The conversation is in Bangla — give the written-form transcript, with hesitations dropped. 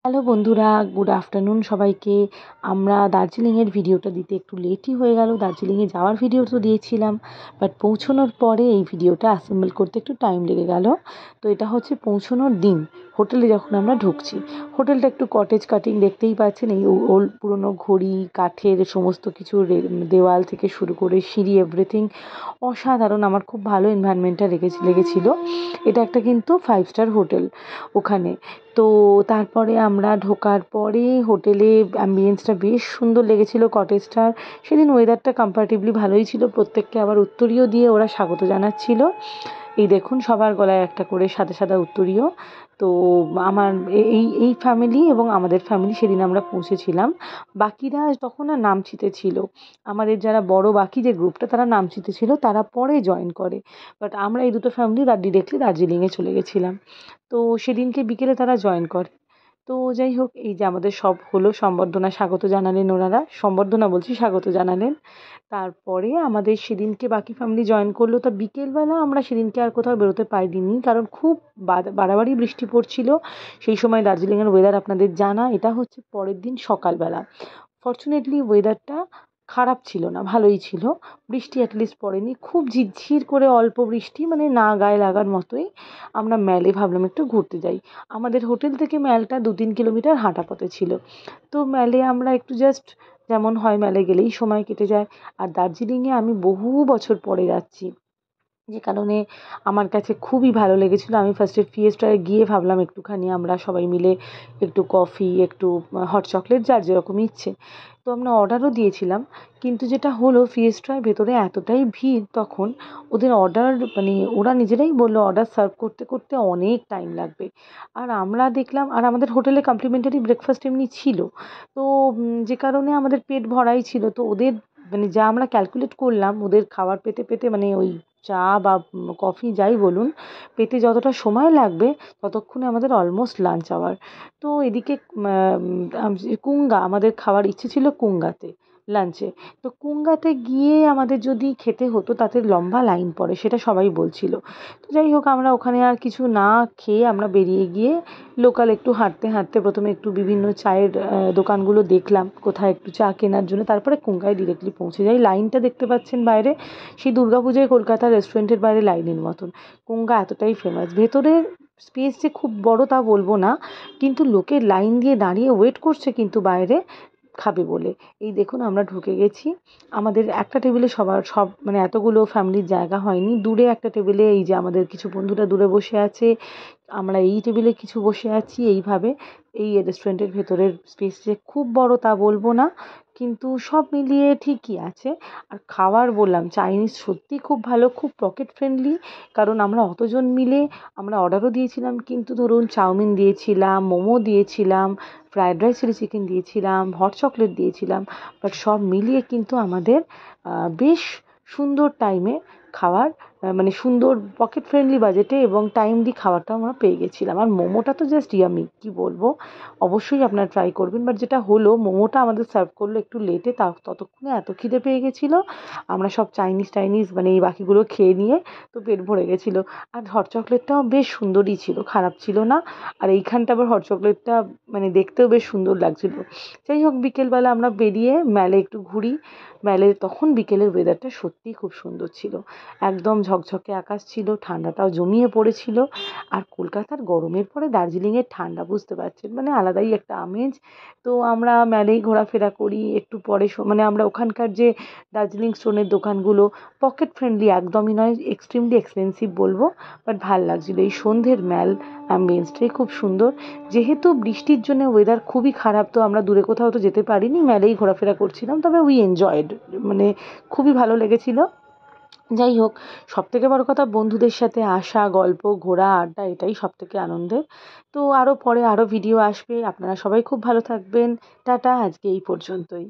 হ্যালো বন্ধুরা, গুড আফটারনুন সবাইকে। আমরা দার্জিলিংয়ের ভিডিওটা দিতে একটু লেটই হয়ে গেল। দার্জিলিংয়ে যাওয়ার ভিডিও তো দিয়েছিলাম, বাট পৌঁছানোর পরে এই ভিডিওটা অ্যাসেম্বল করতে একটু টাইম লেগে গেল। তো এটা হচ্ছে পৌঁছানোর দিন, হোটেলে যখন আমরা ঢুকছি। হোটেলটা একটু কটেজ কাটিং, দেখতেই পাচ্ছেন এই ওল্ড পুরোনো ঘড়ি, কাঠের সমস্ত কিছু, দেওয়াল থেকে শুরু করে সিঁড়ি, এভরিথিং অসাধারণ। আমার খুব ভালো এনভায়রনমেন্টটা লেগেছিল। এটা একটা কিন্তু 5 স্টার হোটেল ওখানে। তো তারপরে আমরা ঢোকার পরে হোটেলে অ্যাম্বিয়েন্সটা বেশ সুন্দর লেগেছিল কটেজটার। সেদিন ওয়েদারটা কম্পারেটিভলি ভালোই ছিল। প্রত্যেককে আবার উত্তরীয় দিয়ে ওরা স্বাগত জানাচ্ছিল। এই দেখুন, সবার গলায় একটা করে সাদা সাদা উত্তরীয়। তো আমার এই ফ্যামিলি এবং আমাদের ফ্যামিলি সেদিন আমরা পৌঁছেছিলাম। বাকিরা তখন আর নামচিতে ছিল। আমাদের যারা বড় বাকি যে গ্রুপটা, তারা নামচিতে ছিল, তারা পরে জয়েন করে। বাট আমরা এই দুটো ফ্যামিলি ডিরেক্টলি দার্জিলিংয়ে চলে গেছিলাম। তো সেদিনকে বিকেলে তারা জয়েন করে। তো যাই হোক, এই যে আমাদের সব হলো, সম্বর্ধনা, স্বাগত জানালেন ওনারা, সম্বর্ধনা বলছি, স্বাগত জানালেন। তারপরে আমাদের সেদিনকে বাকি ফ্যামিলি জয়েন করলো। তা বিকেলবেলা আমরা সেদিনকে আর কোথাও বেরোতে পারিনি, কারণ খুব বাড়াবাড়ি বৃষ্টি পড়ছিল সেই সময়। দার্জিলিংয়ের ওয়েদার আপনাদের জানা। এটা হচ্ছে পরের দিন সকালবেলা। ফর্চুনেটলি ওয়েদারটা খারাপ ছিল না, ভালোই ছিল। বৃষ্টি অ্যাটলিস্ট পড়েনি, খুব ঝিরঝির করে অল্প বৃষ্টি, মানে না গায়ে লাগার মতোই। আমরা ম্যালে ভাবলাম একটু ঘুরতে যাই। আমাদের হোটেল থেকে ম্যালটা 2-3 কিলোমিটার হাঁটা পথে ছিল। তো ম্যালে আমরা একটু জাস্ট, যেমন হয় ম্যালে গেলেই সময় কেটে যায়। আর দার্জিলিংয়ে আমি বহু বছর পরে যাচ্ছি, যে কারণে আমার কাছে খুবই ভালো লেগেছিলো। আমি ফার্স্টে ফিয়েস্টায় গিয়ে ভাবলাম একটুখানি আমরা সবাই মিলে একটু কফি, একটু হট চকলেট, যার যেরকম ইচ্ছে। তো আমরা অর্ডারও দিয়েছিলাম, কিন্তু যেটা হলো, ফিয়েস্টার ভেতরে এতটাই ভিড় তখন, ওদের অর্ডার, মানে ওরা নিজেরাই বললো অর্ডার সার্ভ করতে করতে অনেক টাইম লাগবে। আর আমরা দেখলাম, আর আমাদের হোটেলে কমপ্লিমেন্টারি ব্রেকফাস্ট এমনি ছিল। তো যে কারণে আমাদের পেট ভরাই ছিল। তো ওদের, মানে যা আমরা ক্যালকুলেট করলাম, ওদের খাবার পেতে পেতে, মানে ওই চা বা কফি যাই বলুন, পেতে যতটা সময় লাগবে ততক্ষণে আমাদের অলমোস্ট লাঞ্চ আওয়ার। তো এদিকে কুঙ্গা, আমাদের খাওয়ার ইচ্ছে ছিল কুঙ্গাতে লাঞ্চে। তো কুঙ্গাতে গিয়ে আমাদের যদি খেতে হতো, তাতে লম্বা লাইন পড়ে, সেটা সবাই বলছিল। তো যাই হোক, আমরা ওখানে আর কিছু না খেয়ে আমরা বেরিয়ে গিয়ে লোকাল একটু হাঁটতে হাঁটতে প্রথমে একটু বিভিন্ন চায়ের দোকানগুলো দেখলাম, কোথায় একটু চা কেনার জন্য। তারপরে কুঙ্গায় ডিরেক্টলি পৌঁছে যাই। লাইনটা দেখতে পাচ্ছেন বাইরে, সেই দুর্গাপুজোয় কলকাতার রেস্টুরেন্টের বাইরে লাইনের মতন। কুঙ্গা এতটাই ফেমাস। ভেতরের স্পেস যে খুব বড় তা বলবো না, কিন্তু লোকে লাইন দিয়ে দাঁড়িয়ে ওয়েট করছে কিন্তু বাইরে খাবে বলে। এই দেখুন, আমরা ঢুকে গেছি। আমাদের একটা টেবিলে সব, মানে এতগুলো ফ্যামিলির জায়গা হয়নি। দূরে একটা টেবিলে, এই যে আমাদের কিছু বন্ধুরা দূরে বসে আছে, আমরা এই টেবিলে কিছু বসে আছি, এইভাবে। এই রেস্টুরেন্টের ভেতরের স্পেস যে খুব বড় তা বলবো না, কিন্তু সব মিলিয়ে ঠিকই আছে। আর খাবার বললাম, চাইনিজ সত্যি খুব ভালো, খুব পকেট ফ্রেন্ডলি। কারণ আমরা অতজন মিলে আমরা অর্ডারও দিয়েছিলাম, কিন্তু ধরুন চাউমিন দিয়েছিলাম, মোমো দিয়েছিলাম, ফ্রায়েড রাইস, চিলি চিকেন দিয়েছিলাম, হট চকলেট দিয়েছিলাম। বাট সব মিলিয়ে কিন্তু আমাদের বেশ সুন্দর টাইমে খাবার, মানে সুন্দর পকেট ফ্রেন্ডলি বাজেটে এবং টাইমলি খাবারটা আমরা পেয়ে গেছিলাম। আর মোমোটা তো জাস্ট ইয়ামি, কী বলবো। অবশ্যই আপনারা ট্রাই করবেন। বাট যেটা হলো, মোমোটা আমাদের সার্ভ করলো একটু লেটে, ততক্ষণে এত খিদে পেয়ে গেছিলো, আমরা সব চাইনিজ মানে এই বাকিগুলো খেয়ে নিয়ে তো পেট ভরে গেছিলো। আর হট চকলেটটাও বেশ সুন্দরই ছিল, খারাপ ছিল না। আর এইখানটা আবার হট চকলেটটা মানে দেখতেও বেশ সুন্দর লাগছিলো। যাই হোক, বিকেলবেলা আমরা বেরিয়ে ম্যালে একটু ঘুরি। ম্যালে তখন বিকেলের ওয়েদারটা সত্যিই খুব সুন্দর ছিল। একদম ঝকঝকে আকাশ ছিল, ঠান্ডাটাও জমিয়ে পড়েছিল। আর কলকাতার গরমের পরে দার্জিলিংয়ের ঠান্ডা, বুঝতে পারছেন, মানে আলাদাই একটা আমেজ। তো আমরা ম্যালেই ঘোরাফেরা করি। একটু পরে মানে আমরা ওখানকার যে দার্জিলিং স্টোনের দোকানগুলো, পকেট ফ্রেন্ডলি একদমই নয়, এক্সট্রিমলি এক্সপেন্সিভ বলবো, বাট ভাল লাগছিলো। এই সন্ধ্যের ম্যাল অ্যাম্বিয়েন্সটাই খুব সুন্দর। যেহেতু বৃষ্টির জন্য ওয়েদার খুবই খারাপ, তো আমরা দূরে কোথাও তো যেতে পারিনি, ম্যালেই ঘোরাফেরা করছিলাম। তবে উই এনজয়েড, মানে খুবই ভালো লেগেছিলো। যাই হোক, সবথেকে বড় কথা, বন্ধুদের সাথে আসা, গল্প, ঘোরা, আড্ডা, এটাই সবথেকে আনন্দের। তো আরও পরে আরও ভিডিও আসবে। আপনারা সবাই খুব ভালো থাকবেন। টাটা, আজকে এই পর্যন্তই।